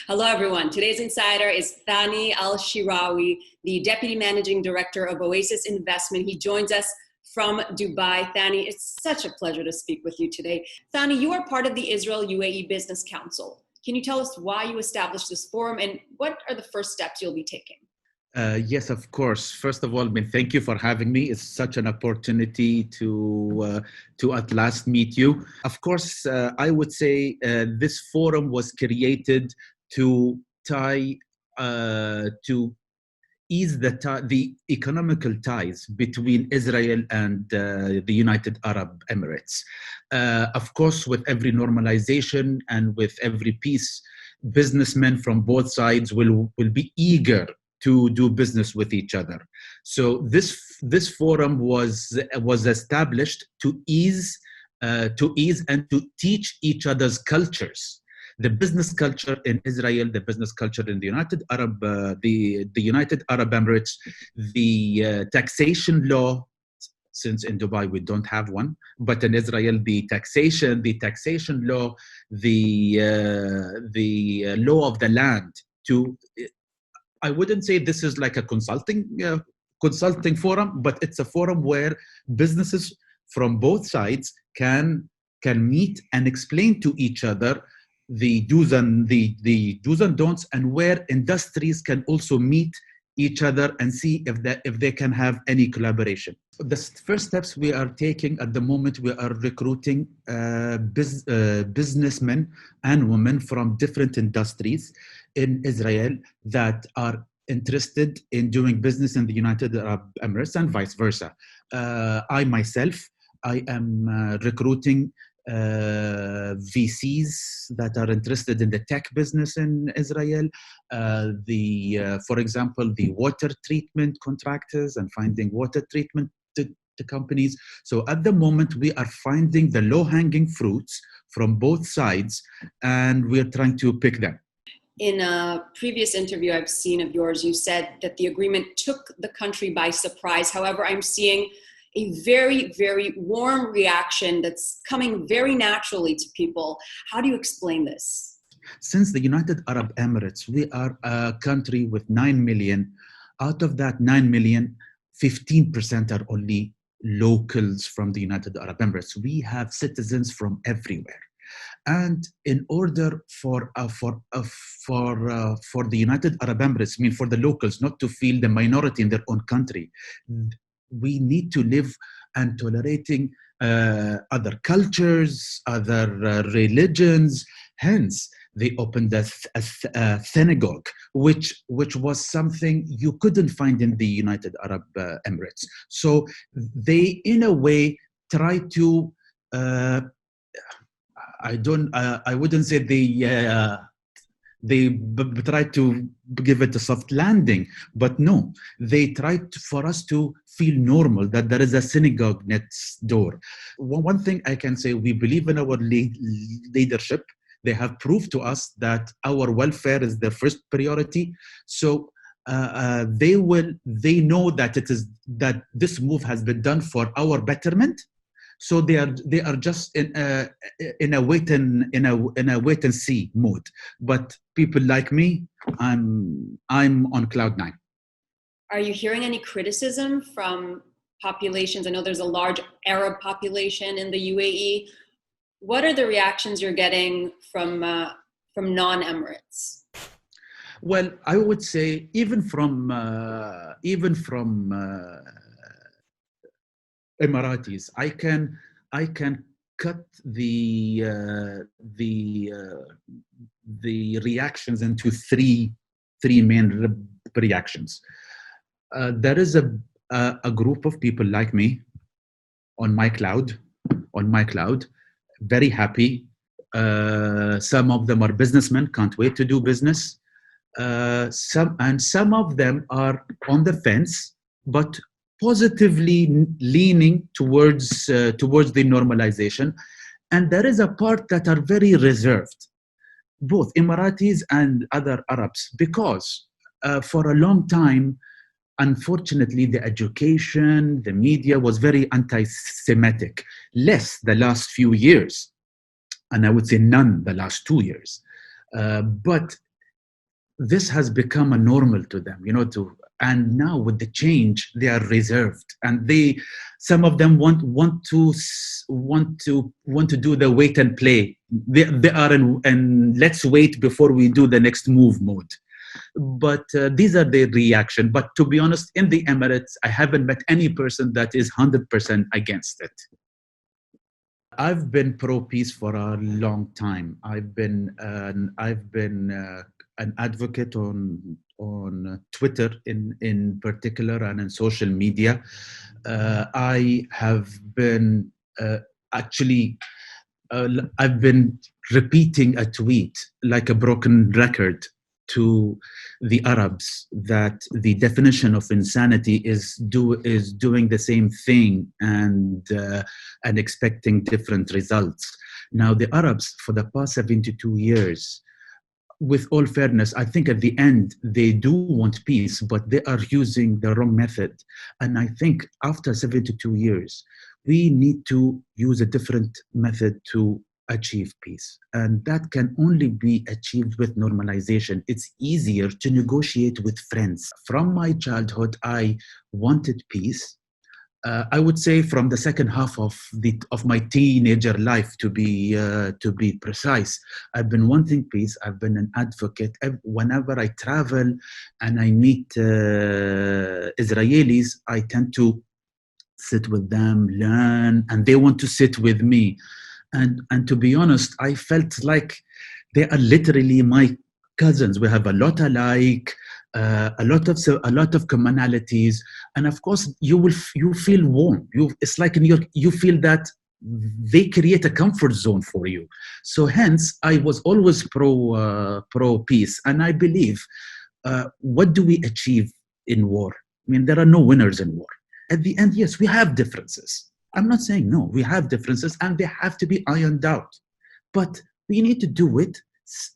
Hello, everyone. Today's insider is Thani AlShirawi, the Deputy Managing Director of Oasis Investment. He joins us from Dubai. Thani, it's such a pleasure to speak with you today. Thani, you are part of the Israel UAE Business Council. Can you tell us why you established this forum and what are the first steps you'll be taking? Yes, of course. First of all, thank you for having me. It's such an opportunity to at last meet you. Of course, I would say this forum was created to to ease the economical ties between Israel and the United Arab Emirates. Of course, with every normalization and with every peace, businessmen from both sides will be eager to do business with each other. So this forum was established to ease and to teach each other's cultures. The business culture in Israel, the business culture in the United Arab Emirates, the taxation law. Since in Dubai we don't have one, but in Israel the taxation law, the law of the land. I wouldn't say this is like a consulting forum, but it's a forum where businesses from both sides can meet and explain to each other the do's and don'ts, and where industries can also meet each other and see if they can have any collaboration. The first steps we are taking at the moment, we are recruiting businessmen and women from different industries in Israel that are interested in doing business in the United Arab Emirates and vice versa. I myself, I am recruiting VCs that are interested in the tech business in Israel, for example, the water treatment contractors and finding water treatment the companies. So at the moment, we are finding the low-hanging fruits from both sides, and we're trying to pick them. In a previous interview I've seen of yours, you said that the agreement took the country by surprise. However, I'm seeing a very, very warm reaction that's coming very naturally to people. How do you explain this? Since the United Arab Emirates, we are a country with 9 million. Out of that 9 million, 15% are only locals from the United Arab Emirates. We have citizens from everywhere. And in order for the United Arab Emirates, for the locals not to feel the minority in their own country, we need to live and tolerating other cultures, other religions. Hence, they opened a synagogue, which was something you couldn't find in the United Arab Emirates. So they, in a way, try to. I wouldn't say they try to give it a soft landing, but no, they try for us to feel normal, that there is a synagogue next door. One thing I can say, we believe in our leadership. They have proved to us that our welfare is their first priority. So they know that this move has been done for our betterment. So they are just in a wait and see mode. But people like me, I'm on cloud nine. Are you hearing any criticism from populations? I know there's a large Arab population in the UAE. What are the reactions you're getting from non-Emirates? Well, I would say even from Emiratis, I can cut the reactions into three main reactions. There is a group of people like me on my cloud, very happy. Some of them are businessmen, can't wait to do business. Some of them are on the fence, but positively leaning towards the normalization. And there is a part that are very reserved, both Emiratis and other Arabs, because for a long time, unfortunately, the education, the media was very anti-Semitic, less the last few years, and I would say none the last 2 years. But this has become a normal to them, and now with the change, they are reserved, and some of them want to do the wait and play. They are in and let's wait before we do the next move mode. But these are the reaction. But to be honest, in the Emirates, I haven't met any person that is 100% against it. I've been pro peace for a long time. I've been an advocate on Twitter in particular, and in social media. I have been actually I've been repeating a tweet like a broken record to the Arabs that the definition of insanity is doing the same thing and expecting different results. Now, the Arabs for the past 72 years, with all fairness, I think at the end they do want peace, but they are using the wrong method. And I think after 72 years, we need to use a different method to achieve peace. And that can only be achieved with normalization. It's easier to negotiate with friends. From my childhood, I wanted peace. I would say from the second half of my teenager life, to be precise, I've been wanting peace. I've been an advocate. Whenever I travel and I meet Israelis, I tend to sit with them, learn, and they want to sit with me. And to be honest, I felt like they are literally my cousins. We have a lot alike. A lot of commonalities, and of course you feel warm. It's like you feel that they create a comfort zone for you. So hence, I was always pro peace, and I believe what do we achieve in war? I mean, there are no winners in war. At the end, yes, we have differences. I'm not saying no. We have differences, and they have to be ironed out. But we need to do it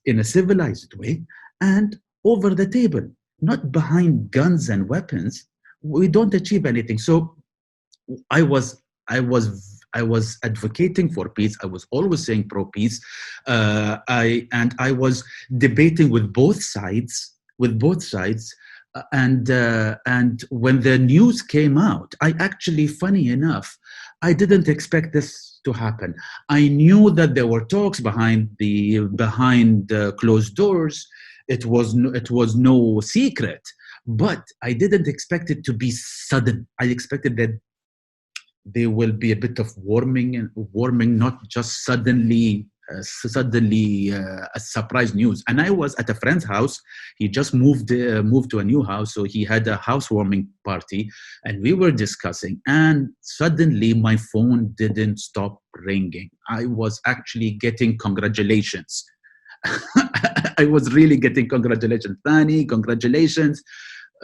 in a civilized way and over the table. Not behind guns and weapons. We don't achieve anything. So I was advocating for peace. I was always saying pro peace. I was debating with both sides. And when the news came out, I actually, funny enough, I didn't expect this to happen. I knew that there were talks behind closed doors. It was no secret, but I didn't expect it to be sudden. I expected that there will be a bit of warming, not just suddenly a surprise news. And I was at a friend's house. He just moved to a new house, so he had a housewarming party, and we were discussing. And suddenly, my phone didn't stop ringing. I was actually getting congratulations. I was really getting congratulations. Thani, congratulations.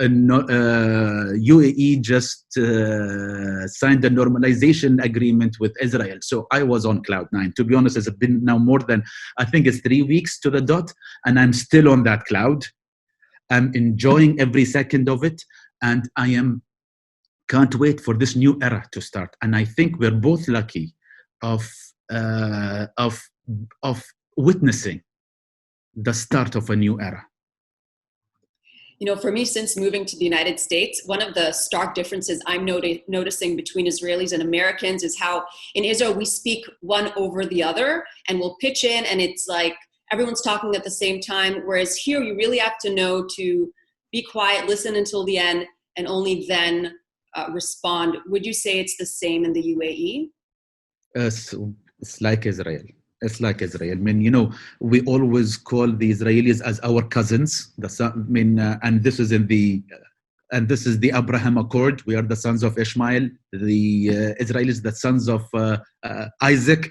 UAE just signed a normalization agreement with Israel. So I was on cloud nine. To be honest, it's been now more than, I think it's 3 weeks to the dot, and I'm still on that cloud. I'm enjoying every second of it, and can't wait for this new era to start. And I think we're both lucky of witnessing the start of a new era. You know, for me, since moving to the United States, one of the stark differences I'm noticing between Israelis and Americans is how in Israel we speak one over the other and we'll pitch in and it's like everyone's talking at the same time. Whereas here you really have to know to be quiet, listen until the end, and only then respond. Would you say it's the same in the UAE? It's like Israel. It's like Israel. I mean, we always call the Israelis as our cousins. And this is the Abraham Accord. We are the sons of Ishmael. The Israelis, the sons of Isaac.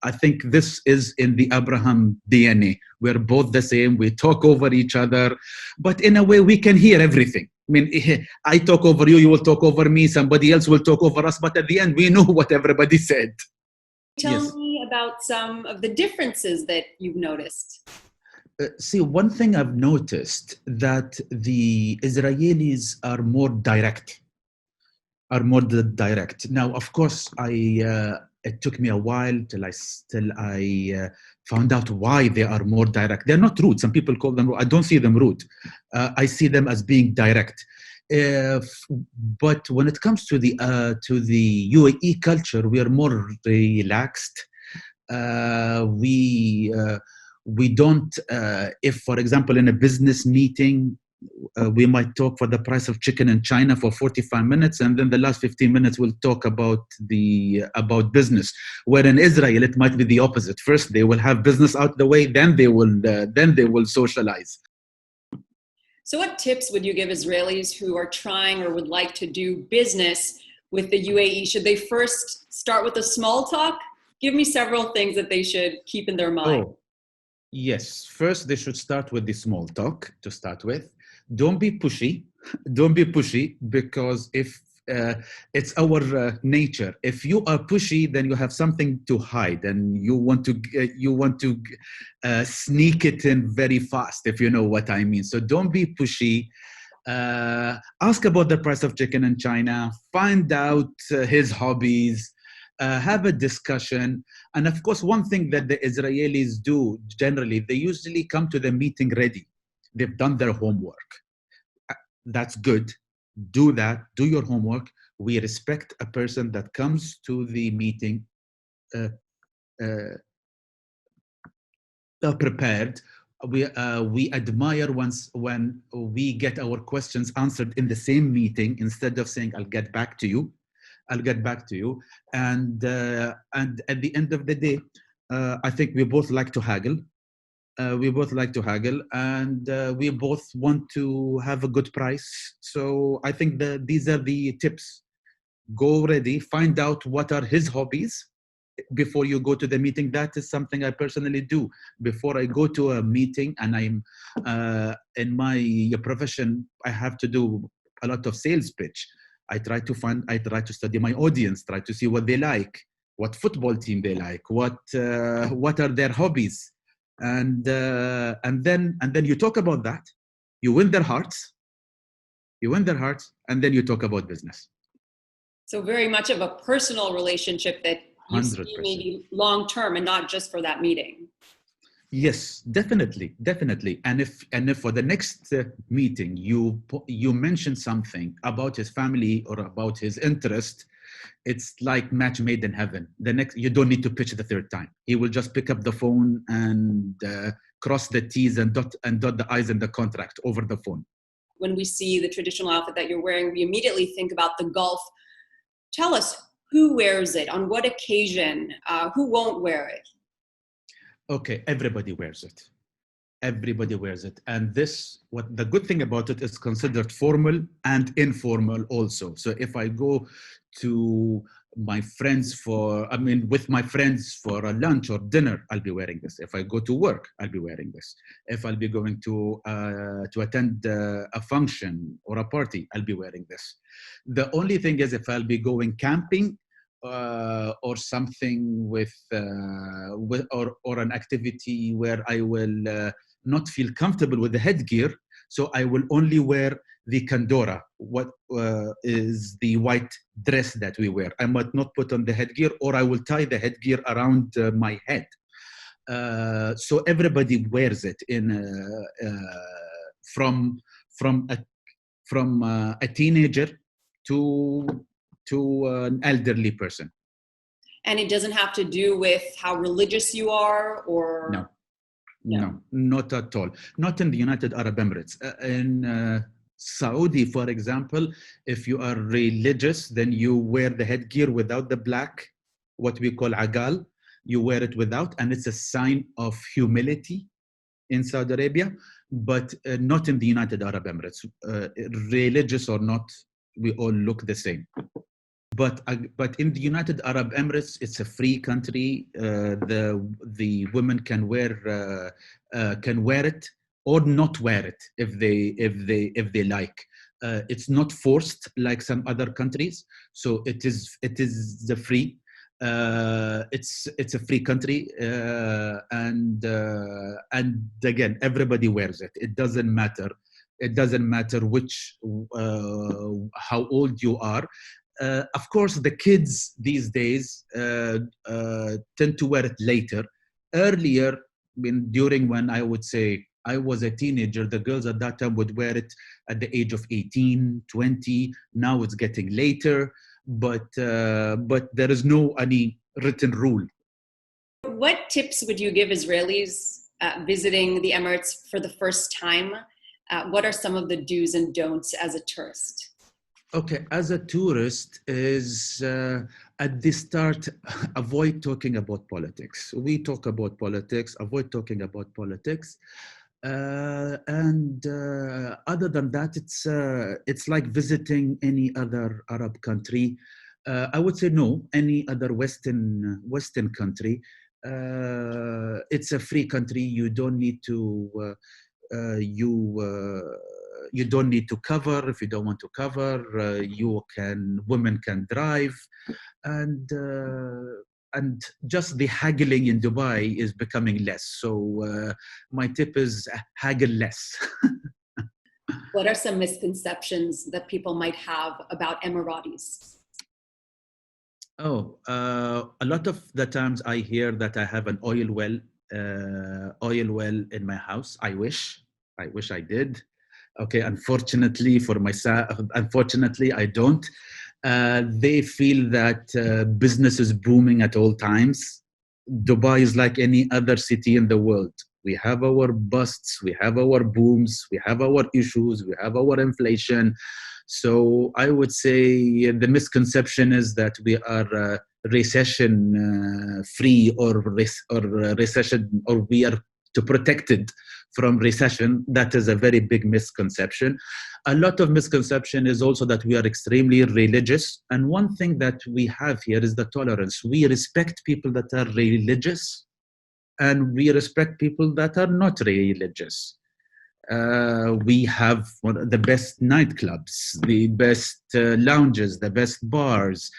I think this is in the Abraham DNA. We're both the same. We talk over each other, but in a way, we can hear everything. I mean, I talk over you, you will talk over me, somebody else will talk over us, but at the end, we know what everybody said. Tell me about some of the differences that you've noticed. See, one thing I've noticed that the Israelis are more direct. Now, of course, it took me a while till I found out why they are more direct. They're not rude. Some people call them rude. I don't see them rude. I see them as being direct. But when it comes to the UAE culture, we are more relaxed. We don't, if for example in a business meeting, we might talk for the price of chicken in China for 45 minutes, and then the last 15 minutes we'll talk about business. Where in Israel it might be the opposite. First they will have business out the way, then they will socialize. So what tips would you give Israelis who are trying or would like to do business with the UAE? Should they first start with a small talk? Give me several things that they should keep in their mind. Oh, yes. First, they should start with the small talk to start with. Don't be pushy. Don't be pushy, because if it's our nature. If you are pushy, then you have something to hide, and you want to sneak it in very fast, if you know what I mean. So don't be pushy. Ask about the price of chicken in China. Find out his hobbies. Have a discussion. And of course, one thing that the Israelis do generally, they usually come to the meeting ready. They've done their homework. That's good. Do that. Do your homework. We respect a person that comes to the meeting prepared. We admire when we get our questions answered in the same meeting, instead of saying, I'll get back to you. And at the end of the day, I think we both like to haggle. And we both want to have a good price. So I think these are the tips. Go ready, find out what are his hobbies before you go to the meeting. That is something I personally do. Before I go to a meeting, and I'm in my profession, I have to do a lot of sales pitch. I try to study my audience, try to see what they like, what football team they like, what are their hobbies. And then you talk about that. You win their hearts, and then you talk about business. So very much of a personal relationship that you 100%. see maybe long term, and not just for that meeting. Yes, definitely. And if for the next meeting you mention something about his family or about his interest, it's like match made in heaven. You don't need to pitch the third time. He will just pick up the phone and cross the T's and dot the I's in the contract over the phone. When we see the traditional outfit that you're wearing, we immediately think about the Gulf. Tell us, who wears it? On what occasion? Who won't wear it? Okay, everybody wears it. And the good thing about it is considered formal and informal also. So if I go to with my friends for a lunch or dinner, I'll be wearing this. If I go to work, I'll be wearing this. If I'll be going to attend a function or a party, I'll be wearing this. The only thing is, if I'll be going camping, or something with or an activity where I will not feel comfortable with the headgear, so I will only wear the kandora, what is the white dress that we wear. I might not put on the headgear, or I will tie the headgear around my head. So everybody wears it from a teenager to an elderly person. And it doesn't have to do with how religious you are, or... No, not at all. Not in the United Arab Emirates. In Saudi, for example, if you are religious, then you wear the headgear without the black, what we call agal. You wear it without, and it's a sign of humility in Saudi Arabia, but not in the United Arab Emirates. Religious or not, we all look the same. But in the United Arab Emirates, it's a free country. The women can wear it or not wear it if they like. It's not forced like some other countries. So it is the free. It's a free country, and again, everybody wears it. It doesn't matter. It doesn't matter how old you are. of course, the kids these days tend to wear it later. Earlier, during when I would say I was a teenager, the girls at that time would wear it at the age of 18, 20. Now it's getting later, but there is no any written rule. What tips would you give Israelis visiting the Emirates for the first time? What are some of the do's and don'ts as a tourist? Okay, as a tourist is at the start, avoid talking about politics. We talk about politics, avoid talking about politics. And other than that, it's like visiting any other Arab country. I would say no, any other Western country. It's a free country. You don't need to you don't need to cover if you don't want to cover. Women can drive, and just the haggling in Dubai is becoming less. So my tip is haggle less. What are some misconceptions that people might have about Emiratis? Oh, a lot of the times I hear that I have an oil well in my house. I wish I did. Okay, unfortunately, I don't. They feel that business is booming at all times. Dubai is like any other city in the world. We have our busts, we have our booms, we have our issues, we have our inflation. So I would say the misconception is that we are recession free or recession, or we are protected from recession. That is a very big misconception. A lot of misconception is also that we are extremely religious. And one thing that we have here is the tolerance. We respect people that are religious, and we respect people that are not religious. We have one of the best nightclubs, the best lounges, the best bars.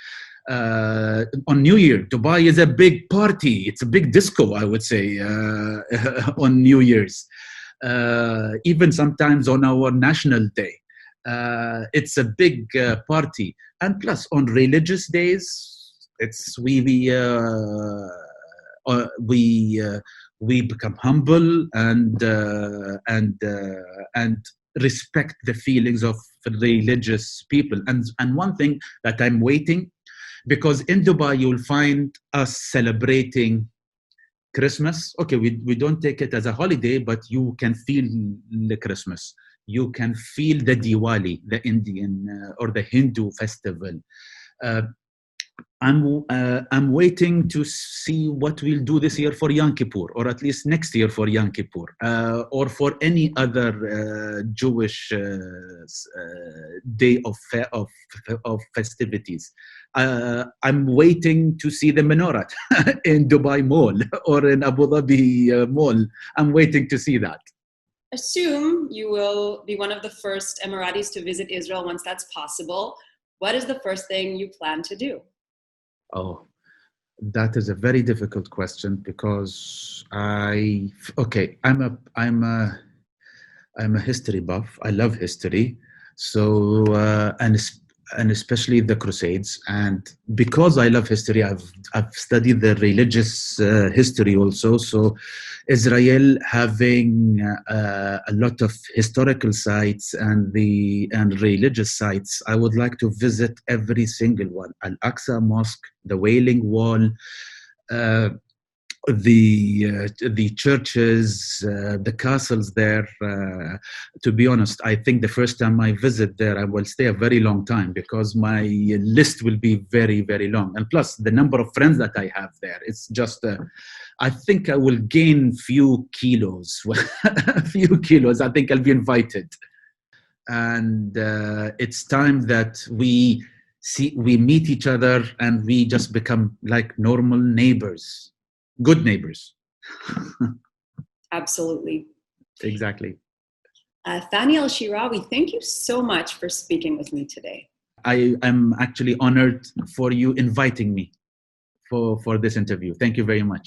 On New Year, Dubai is a big party. It's a big disco, I would say, on New Year's. Even sometimes on our national day. It's a big party. And plus, on religious days, we become humble and respect the feelings of religious people. And one thing that I'm waiting, because in Dubai you'll find us celebrating Christmas. Okay, we don't take it as a holiday, but you can feel the Christmas. You can feel the Diwali, the Indian or the Hindu festival. I'm waiting to see what we'll do this year for Yom Kippur, or at least next year for Yom Kippur, or for any other Jewish day of festivities. I'm waiting to see the menorah in Dubai Mall or in Abu Dhabi Mall. I'm waiting to see that. Assume you will be one of the first Emiratis to visit Israel once that's possible. What is the first thing you plan to do? Oh, that is a very difficult question, because I'm a history buff. I love history. So and especially the Crusades. And because I love history, I've studied the religious history also. So Israel having a lot of historical sites and religious sites, I would like to visit every single one. Al-Aqsa Mosque, the Wailing Wall, the churches, the castles there. To be honest, I think the first time I visit there, I will stay a very long time, because my list will be very, very long. And plus, the number of friends that I have there, it's just, I think I will gain few kilos. A few kilos. I think I'll be invited. And it's time that we meet each other and we just become like normal neighbors. Good neighbors. Absolutely. Exactly. Thani AlShirawi, thank you so much for speaking with me today. I am actually honored for you inviting me for this interview. Thank you very much.